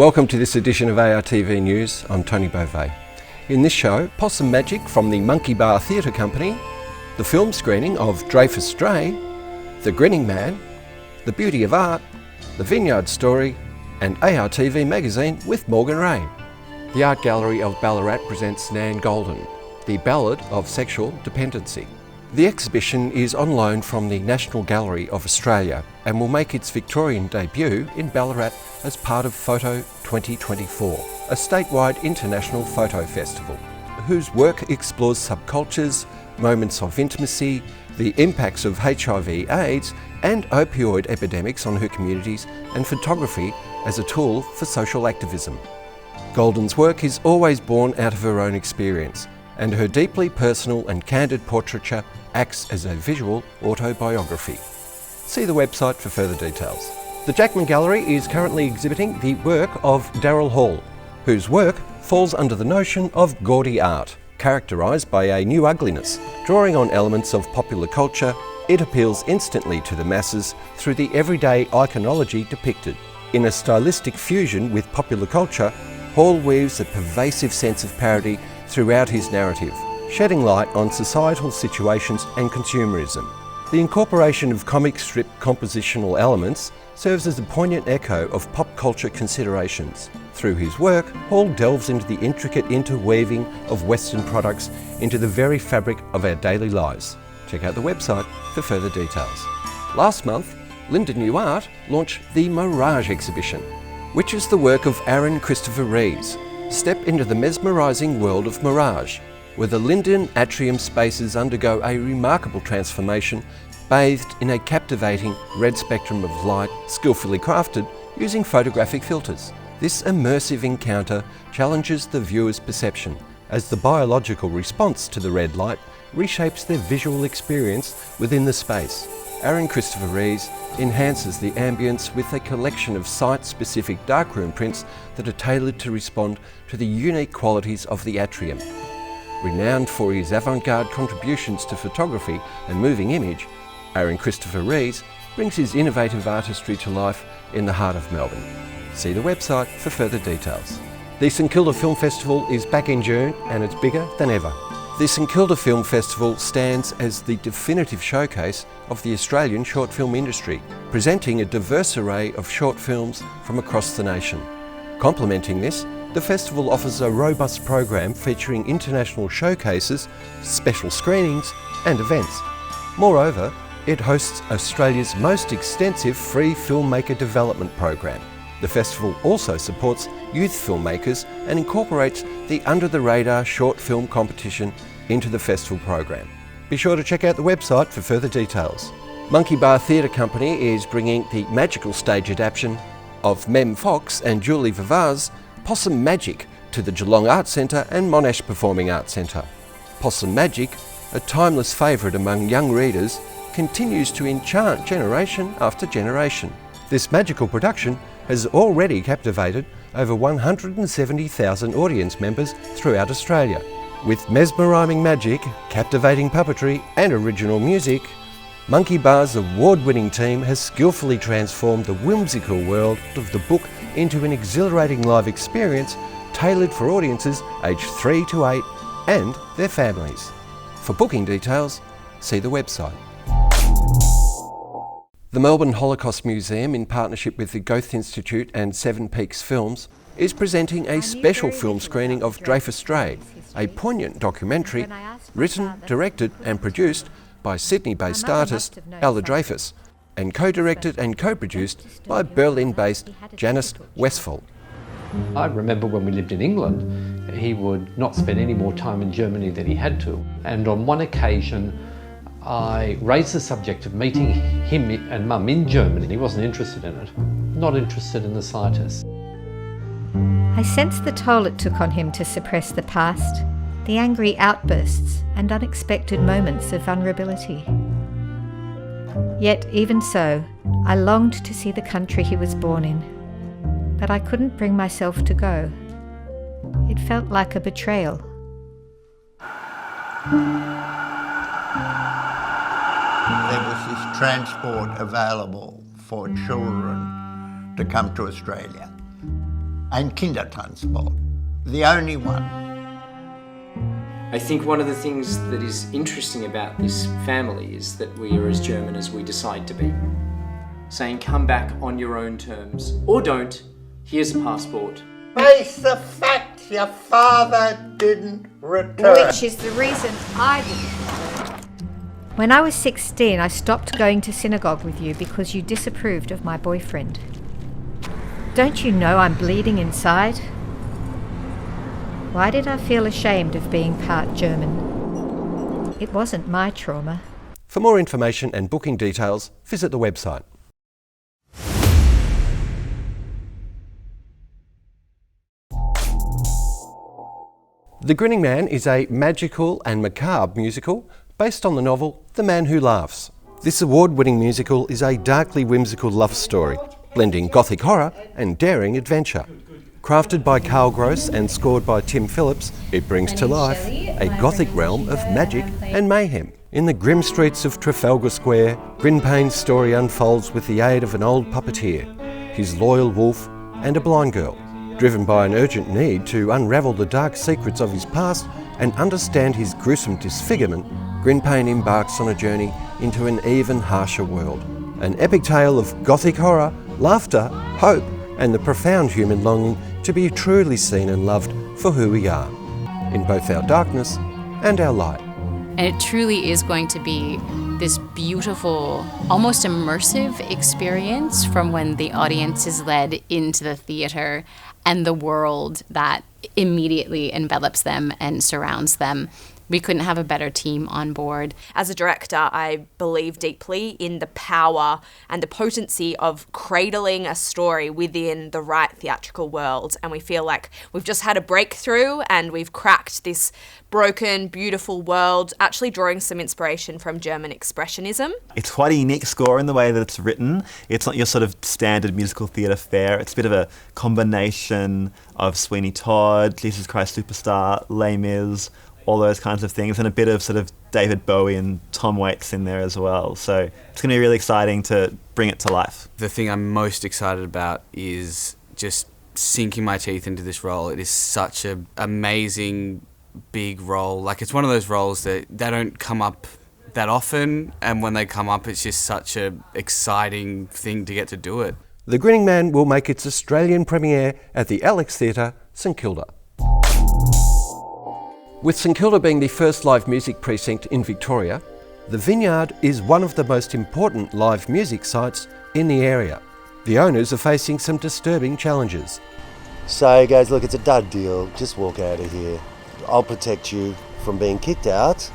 Welcome to this edition of ARTV News. I'm Tony Beauvais. In this show, Possum Magic from the Monkey Bar Theatre Company, the film screening of Dreyfus Drei, the Grinning Man, the beauty of art, the Vineyard story, and ARTV Magazine with Morgan Ray. The Art Gallery of Ballarat presents Nan Goldin, the Ballad of Sexual Dependency. The exhibition is on loan from the National Gallery of Australia and will make its Victorian debut in Ballarat as part of Photo 2024, a statewide international photo festival, whose work explores subcultures, moments of intimacy, the impacts of HIV/AIDS and opioid epidemics on her communities, and photography as a tool for social activism. Goldin's work is always born out of her own experience, and her deeply personal and candid portraiture acts as a visual autobiography. See the website for further details. The Jackman Gallery is currently exhibiting the work of Daryl Hall, whose work falls under the notion of gaudy art, characterised by a new ugliness. Drawing on elements of popular culture, it appeals instantly to the masses through the everyday iconology depicted. In a stylistic fusion with popular culture, Hall weaves a pervasive sense of parody throughout his narrative, shedding light on societal situations and consumerism. The incorporation of comic strip compositional elements serves as a poignant echo of pop culture considerations. Through his work, Hall delves into the intricate interweaving of Western products into the very fabric of our daily lives. Check out the website for further details. Last month, Linda New Art launched the Mirage exhibition, which is the work of Aaron Christopher Rees. Step into the mesmerising world of Mirage, where the Linden atrium spaces undergo a remarkable transformation, bathed in a captivating red spectrum of light, skillfully crafted using photographic filters. This immersive encounter challenges the viewer's perception, as the biological response to the red light reshapes their visual experience within the space. Aaron Christopher Rees enhances the ambience with a collection of site-specific darkroom prints that are tailored to respond to the unique qualities of the atrium. Renowned for his avant-garde contributions to photography and moving image, Aaron Christopher Rees brings his innovative artistry to life in the heart of Melbourne. See the website for further details. The St Kilda Film Festival is back in June and it's bigger than ever. The St Kilda Film Festival stands as the definitive showcase of the Australian short film industry, presenting a diverse array of short films from across the nation. Complementing this, the festival offers a robust program featuring international showcases, special screenings and events. Moreover, it hosts Australia's most extensive free filmmaker development program. The festival also supports youth filmmakers and incorporates the under-the-radar short film competition into the festival program. Be sure to check out the website for further details. Monkey Bar Theatre Company is bringing the magical stage adaptation of Mem Fox and Julie Vivar's Possum Magic to the Geelong Arts Centre and Monash Performing Arts Centre. Possum Magic, a timeless favourite among young readers, continues to enchant generation after generation. This magical production has already captivated over 170,000 audience members throughout Australia. With mesmerising magic, captivating puppetry and original music, Monkey Bar's award-winning team has skillfully transformed the whimsical world of the book into an exhilarating live experience tailored for audiences aged 3 to 8 and their families. For booking details, see the website. The Melbourne Holocaust Museum, in partnership with the Goethe Institute and Seven Peaks Films, is presenting a special film screening of Dreyfus Drei, a poignant documentary written, directed and produced by Sydney-based artist Ella Dreyfus, and co-directed and co-produced by Berlin-based Janice Westphal. I remember when we lived in England, he would not spend any more time in Germany than he had to. And on one occasion, I raised the subject of meeting him and Mum in Germany. He wasn't interested in it, not interested in the slightest. I sensed the toll it took on him to suppress the past, the angry outbursts and unexpected moments of vulnerability. Yet even so, I longed to see the country he was born in, but I couldn't bring myself to go. It felt like a betrayal. There was this transport available for children to come to Australia. and Kindertransport. The only one. I think one of the things that is interesting about this family is that we are as German as we decide to be. Saying come back on your own terms, or don't, here's a passport. Face the fact your father didn't return. Which is the reason I didn't return. When I was 16, I stopped going to synagogue with you because you disapproved of my boyfriend. Don't you know I'm bleeding inside? Why did I feel ashamed of being part German? It wasn't my trauma. For more information and booking details, visit the website. The Grinning Man is a magical and macabre musical based on the novel The Man Who Laughs. This award-winning musical is a darkly whimsical love story, blending gothic horror and daring adventure. Crafted by Carl Gross and scored by Tim Phillips, it brings to life a gothic realm of magic and mayhem. In the grim streets of Trafalgar Square, Grinpane's story unfolds with the aid of an old puppeteer, his loyal wolf and a blind girl. Driven by an urgent need to unravel the dark secrets of his past and understand his gruesome disfigurement, Grinpane embarks on a journey into an even harsher world. An epic tale of gothic horror, laughter, hope, and the profound human longing to be truly seen and loved for who we are, in both our darkness and our light. And it truly is going to be this beautiful, almost immersive experience from when the audience is led into the theatre and the world that immediately envelops them and surrounds them. We couldn't have a better team on board. As a director, I believe deeply in the power and the potency of cradling a story within the right theatrical world. And we feel like we've just had a breakthrough and we've cracked this broken, beautiful world, actually drawing some inspiration from German expressionism. It's quite a unique score in the way that it's written. It's not your sort of standard musical theatre fare. It's a bit of a combination of Sweeney Todd, Jesus Christ Superstar, Les Mis, all those kinds of things, and a bit of sort of David Bowie and Tom Waits in there as well. So it's going to be really exciting to bring it to life. The thing I'm most excited about is just sinking my teeth into this role. It is such an amazing, big role. Like, it's one of those roles that they don't come up that often, and when they come up, it's just such an exciting thing to get to do it. The Grinning Man will make its Australian premiere at the Alex Theatre, St Kilda. With St Kilda being the first live music precinct in Victoria, the Vineyard is one of the most important live music sites in the area. The owners are facing some disturbing challenges. So guys, look, it's a dud deal. Just walk out of here. I'll protect you from being kicked out,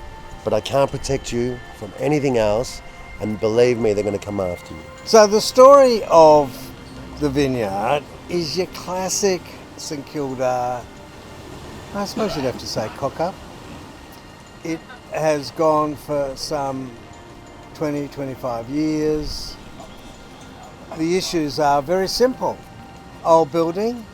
but I can't protect you from anything else, and believe me, they're going to come after you. So the story of the Vineyard is your classic St Kilda, I suppose you'd have to say cock-up. It has gone for some 20, 25 years. The issues are very simple. Old building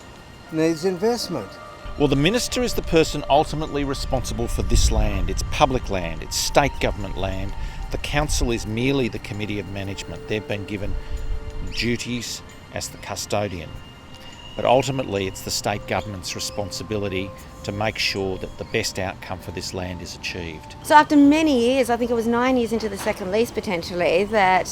needs investment. Well, the Minister is the person ultimately responsible for this land. It's public land, it's state government land. The Council is merely the Committee of Management. They've been given duties as the custodian. But ultimately, it's the state government's responsibility to make sure that the best outcome for this land is achieved. So after many years, I think it was 9 years into the second lease potentially, that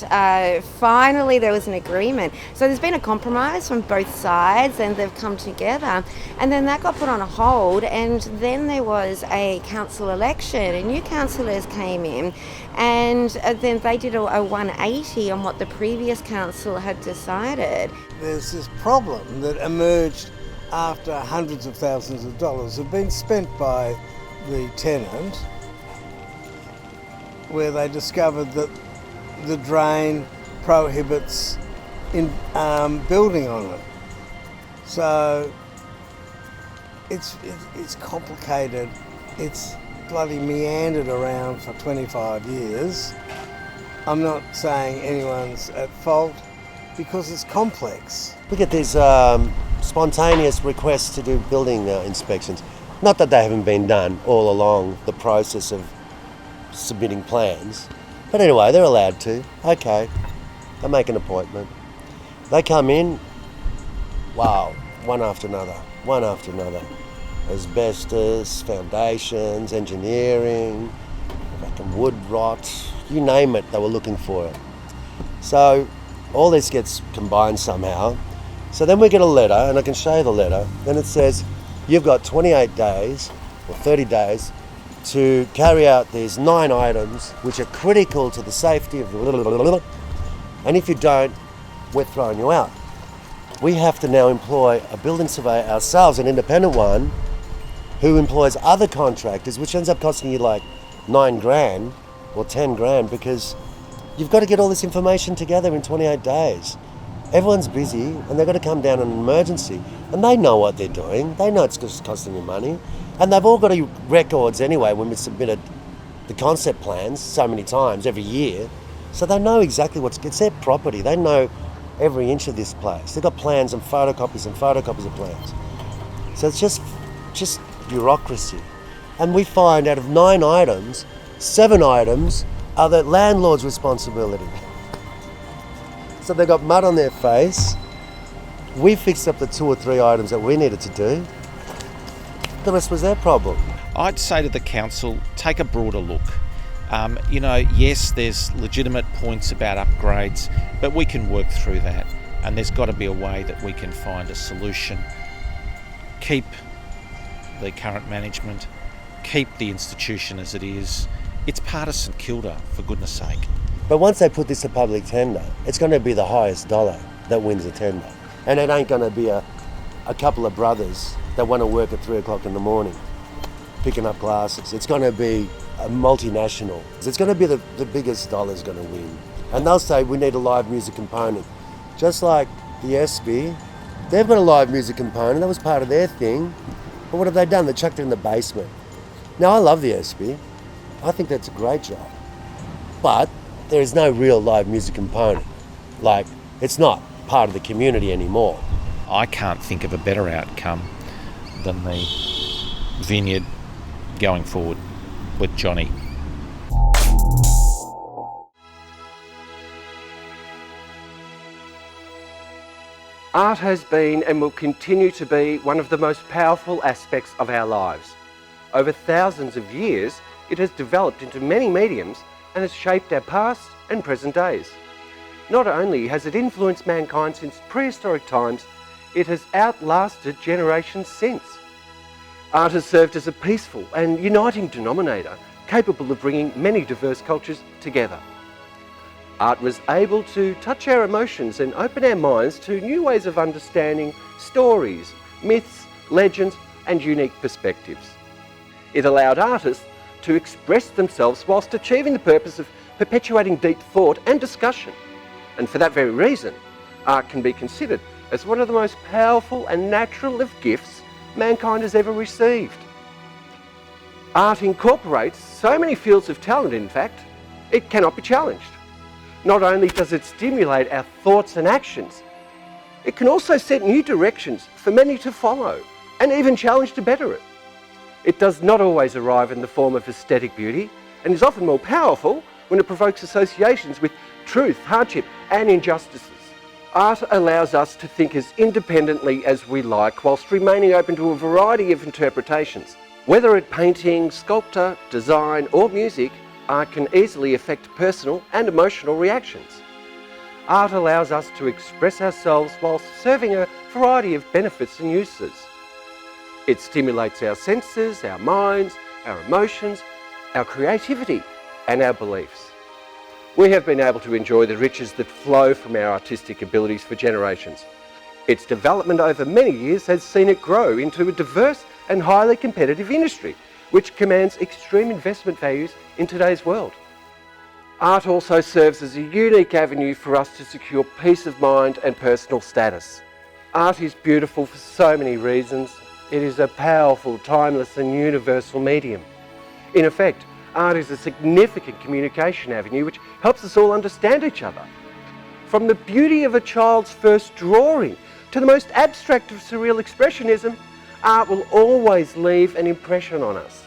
finally there was an agreement. So there's been a compromise from both sides and they've come together. And then that got put on a hold, and then there was a council election and new councillors came in, and then they did a 180 on what the previous council had decided. There's this problem that emerged after hundreds of thousands of dollars have been spent by the tenant, where they discovered that the drain prohibits building on it. So it's complicated. It's bloody meandered around for 25 years. I'm not saying anyone's at fault, because it's complex. We get these spontaneous requests to do building inspections. Not that they haven't been done all along the process of submitting plans, but anyway, they're allowed to. Okay, they make an appointment. They come in, wow, one after another, one after another. Asbestos, foundations, engineering, fucking wood rot, you name it, they were looking for it. So all this gets combined somehow. So then we get a letter, and I can show you the letter, and it says, you've got 28 days, or 30 days, to carry out these 9 items which are critical to the safety of the and if you don't, we're throwing you out. We have to now employ a building surveyor ourselves, an independent one, who employs other contractors, which ends up costing you like 9 grand or 10 grand because you've got to get all this information together in 28 days. Everyone's busy and they've got to come down on an emergency, and they know what they're doing. They know it's just costing you money, and they've all got records anyway when we submitted the concept plans so many times every year, so they know exactly it's their property. They know every inch of this place. They've got plans and photocopies of plans. So it's just bureaucracy. And we find out of 9 items, 7 items are the landlord's responsibility. So they got mud on their face. We fixed up the 2 or 3 items that we needed to do. The rest was their problem. I'd say to the council, take a broader look. Yes, there's legitimate points about upgrades, but we can work through that, and there's got to be a way that we can find a solution. Keep the current management, keep the institution as it is. It's part of St Kilda, for goodness sake. But once they put this to public tender, it's going to be the highest dollar that wins the tender. And it ain't going to be a couple of brothers that want to work at 3 o'clock in the morning picking up glasses. It's going to be a multinational. It's going to be the biggest dollar's going to win. And they'll say we need a live music component. Just like the SB, they've got a live music component. That was part of their thing. But what have they done? They chucked it in the basement. Now, I love the SB. I think that's a great job. But there is no real live music component. Like, it's not part of the community anymore. I can't think of a better outcome than the Vineyard going forward with Johnny. Art has been and will continue to be one of the most powerful aspects of our lives. Over thousands of years, it has developed into many mediums and has shaped our past and present days. Not only has it influenced mankind since prehistoric times, it has outlasted generations since. Art has served as a peaceful and uniting denominator, capable of bringing many diverse cultures together. Art was able to touch our emotions and open our minds to new ways of understanding stories, myths, legends, and unique perspectives. It allowed artists to express themselves whilst achieving the purpose of perpetuating deep thought and discussion. And for that very reason, art can be considered as one of the most powerful and natural of gifts mankind has ever received. Art incorporates so many fields of talent, in fact, it cannot be challenged. Not only does it stimulate our thoughts and actions, it can also set new directions for many to follow, and even challenge to better it. It does not always arrive in the form of aesthetic beauty, and is often more powerful when it provokes associations with truth, hardship, and injustices. Art allows us to think as independently as we like, whilst remaining open to a variety of interpretations. Whether it painting, sculpture, design, or music, art can easily affect personal and emotional reactions. Art allows us to express ourselves whilst serving a variety of benefits and uses. It stimulates our senses, our minds, our emotions, our creativity, and our beliefs. We have been able to enjoy the riches that flow from our artistic abilities for generations. Its development over many years has seen it grow into a diverse and highly competitive industry, which commands extreme investment values in today's world. Art also serves as a unique avenue for us to secure peace of mind and personal status. Art is beautiful for so many reasons. It is a powerful, timeless and universal medium. In effect, art is a significant communication avenue which helps us all understand each other. From the beauty of a child's first drawing to the most abstract of surreal expressionism, art will always leave an impression on us.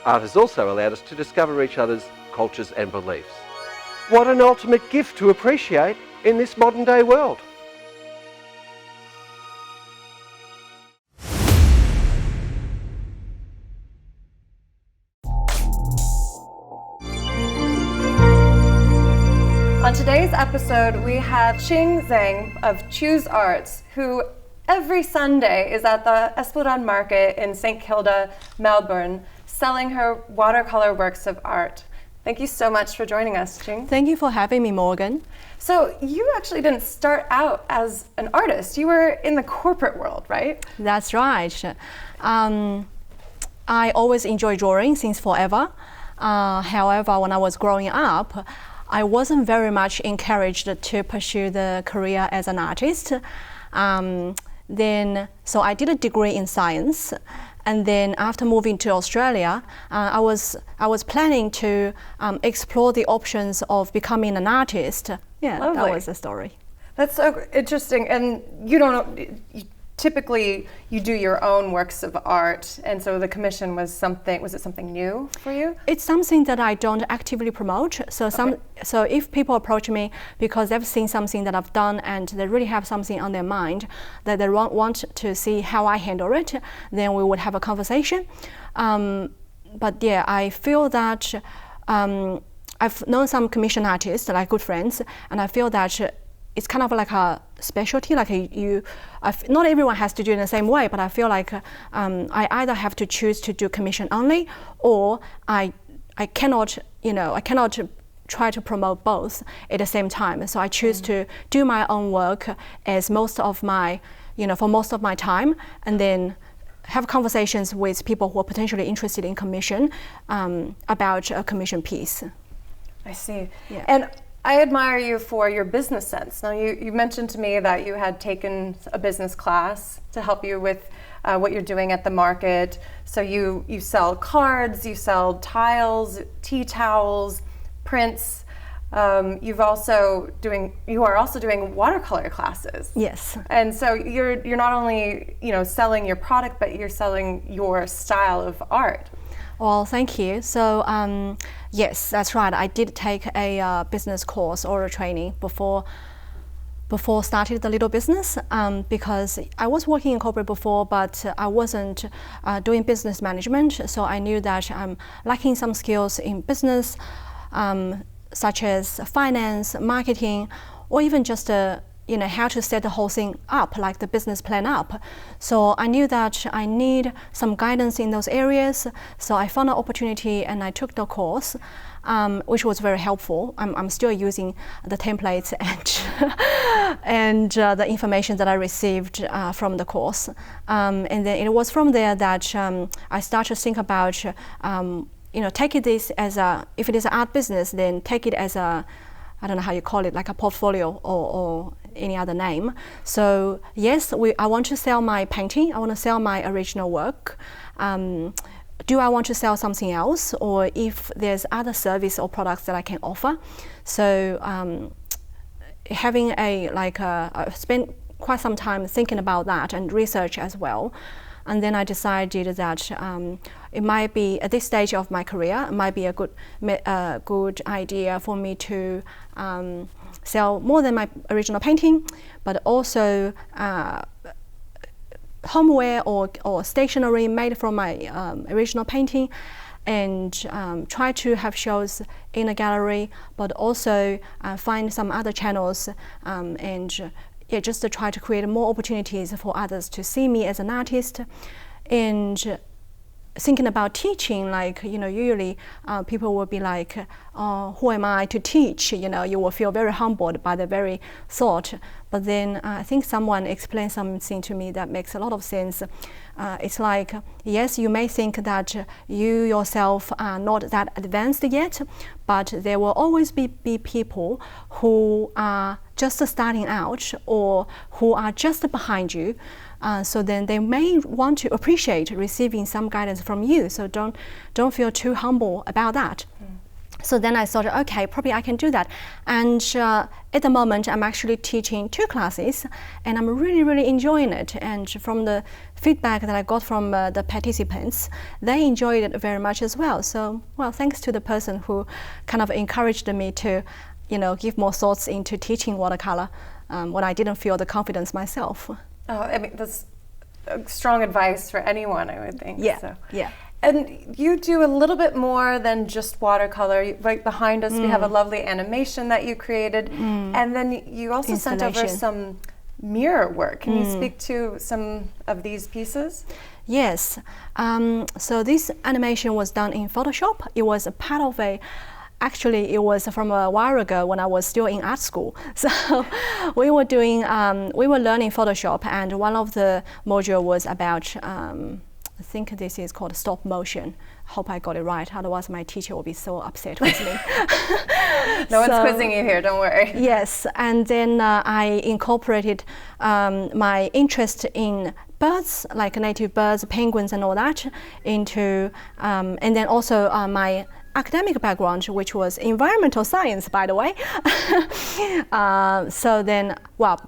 Art has also allowed us to discover each other's cultures and beliefs. What an ultimate gift to appreciate in this modern day world. On today's episode, we have Qing Zhang of Choose Arts, who every Sunday is at the Esplanade Market in St. Kilda, Melbourne, selling her watercolor works of art. Thank you so much for joining us, Qing. Thank you for having me, Morgan. So you actually didn't start out as an artist. You were in the corporate world, right? That's right. I always enjoyed drawing since forever. However, when I was growing up, I wasn't very much encouraged to pursue the career as an artist. So I did a degree in science, and then after moving to Australia, I was planning to explore the options of becoming an artist. Yeah, Lovely. That was the story. That's so interesting. And typically you do your own works of art, and so the commission was it something new for you? It's something that I don't actively promote. So if people approach me because they've seen something that I've done and they really have something on their mind that they want to see how I handle it, then we would have a conversation. But yeah, I feel that I've known some commission artists, like good friends, and I feel that it's kind of like a specialty, like not everyone has to do it in the same way, but I feel like I either have to choose to do commission only, or I cannot try to promote both at the same time. So I choose to do my own work as for most of my time, and then have conversations with people who are potentially interested in commission about a commission piece. I see. Yeah. And I admire you for your business sense. Now, you mentioned to me that you had taken a business class to help you with what you're doing at the market. So you sell cards, you sell tiles, tea towels, prints. You are also doing watercolor classes. Yes. And so you're not only selling your product, but you're selling your style of art. Well, thank you. So yes, that's right. I did take a business course or a training before starting the little business because I was working in corporate before, but I wasn't doing business management. So I knew that I'm lacking some skills in business, such as finance, marketing, or even just how to set the whole thing up, like the business plan up. So I knew that I need some guidance in those areas. So I found an opportunity and I took the course, which was very helpful. I'm still using the templates and the information that I received from the course. And then it was from there that I started to think about, taking this as if it is an art business, then take it as I don't know how you call it, like a portfolio or any other name. So yes, I want to sell my painting. I want to sell my original work. Do I want to sell something else, or if there's other service or products that I can offer? So I spent quite some time thinking about that and research as well. And then I decided that it might be, at this stage of my career, it might be a good idea for me to sell more than my original painting, but also homeware or stationery made from my original painting, and try to have shows in a gallery, but also find some other channels just to try to create more opportunities for others to see me as an artist. And thinking about teaching, usually people will be like, who am I to teach? You will feel very humbled by the very thought. But then I think someone explained something to me that makes a lot of sense. It's like, yes, you may think that you yourself are not that advanced yet, but there will always be people who are just starting out or who are just behind you. So then they may want to appreciate receiving some guidance from you. So don't feel too humble about that. So then I thought, okay, probably I can do that. And at the moment, I'm actually teaching 2 classes, and I'm really, really enjoying it. And from the feedback that I got from the participants, they enjoyed it very much as well. So, well, thanks to the person who kind of encouraged me to, give more thoughts into teaching watercolor when I didn't feel the confidence myself. Oh, I mean, that's strong advice for anyone, I would think. Yeah, so. yeah. And you do a little bit more than just watercolor. Right behind us, we have a lovely animation that you created. And then you also sent over some mirror work. Can you speak to some of these pieces? Yes. So this animation was done in Photoshop. It was a part of actually, it was from a while ago when I was still in art school. So we were learning Photoshop, and one of the module was about, I think this is called stop motion. Hope I got it right, otherwise my teacher will be so upset with me. No one's quizzing you here, don't worry. Yes, and then I incorporated my interest in birds, like native birds, penguins and all that, into, and then also my academic background, which was environmental science, by the way. So then, well,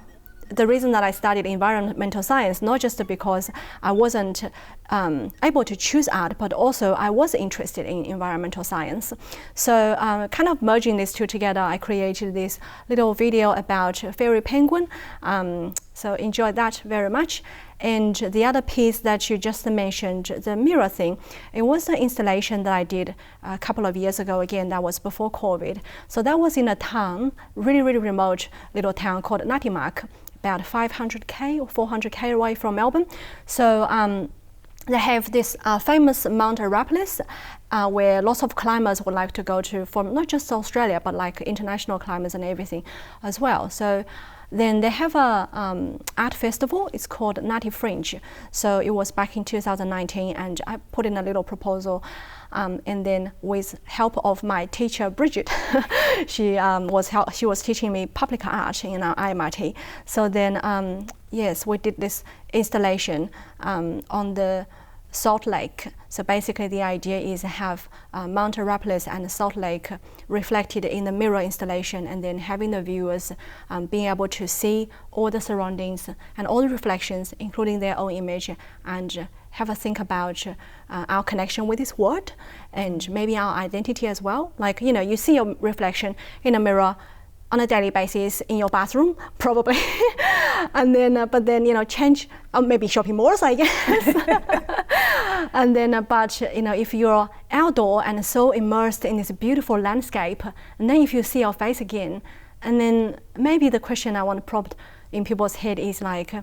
the reason that I studied environmental science, not just because I wasn't able to choose art, but also I was interested in environmental science. So kind of merging these two together, I created this little video about fairy penguin. So enjoyed that very much. And the other piece that you just mentioned, the mirror thing, it was an installation that I did a couple of years ago. Again, that was before COVID. So that was in a town, really, really remote little town called Natimak, about 500k or 400k away from Melbourne. So they have this famous Mount Arapiles, where lots of climbers would like to go to, from not just Australia, but like international climbers and everything as well. So then they have a art festival. It's called Nati Fringe. So it was back in 2019, and I put in a little proposal, and then with help of my teacher Bridget, she was teaching me public art in our IMIT. So then yes, we did this installation on the Salt Lake. So basically the idea is to have Mount Arapiles and Salt Lake reflected in the mirror installation, and then having the viewers being able to see all the surroundings and all the reflections, including their own image, and have a think about our connection with this world and maybe our identity as well. Like, you know, you see your reflection in a mirror on a daily basis in your bathroom, probably, and then, but then, you know, change, or maybe shopping malls, I guess. And then, but, you know, if you're outdoor and so immersed in this beautiful landscape, and then if you see your face again, and then maybe the question I want to prompt in people's head is like,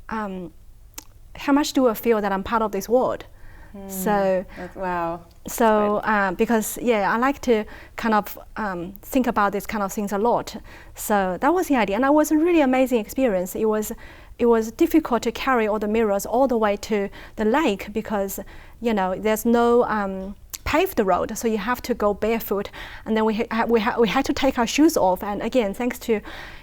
how much do I feel that I'm part of this world? So wow. So because I like to kind of think about these kind of things a lot. So that was the idea, and that was a really amazing experience. It was difficult to carry all the mirrors all the way to the lake because, you know, there's no paved road, so you have to go barefoot, and then we had to take our shoes off. And again, thanks to,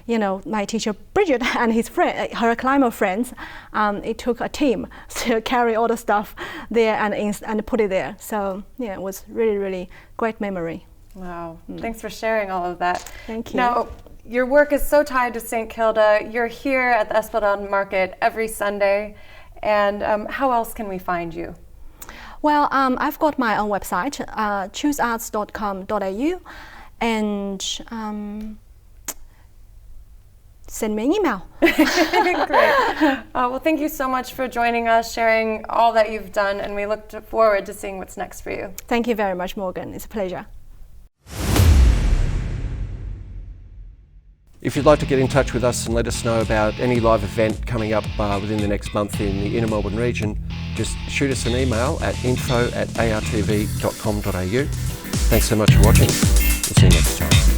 you know, my teacher Bridget and her climber friends, it took a team to carry all the stuff there and put it there. So yeah, it was really, really great memory. Wow, thanks for sharing all of that. Thank you. Now, your work is so tied to St. Kilda. You're here at the Esplanade Market every Sunday, and how else can we find you? Well, I've got my own website, choosearts.com.au, and send me an email. Great. Well, thank you so much for joining us, sharing all that you've done, and we look forward to seeing what's next for you. Thank you very much, Morgan. It's a pleasure. If you'd like to get in touch with us and let us know about any live event coming up within the next month in the inner Melbourne region, just shoot us an email at info@artv.com.au. Thanks so much for watching. We'll see you next time.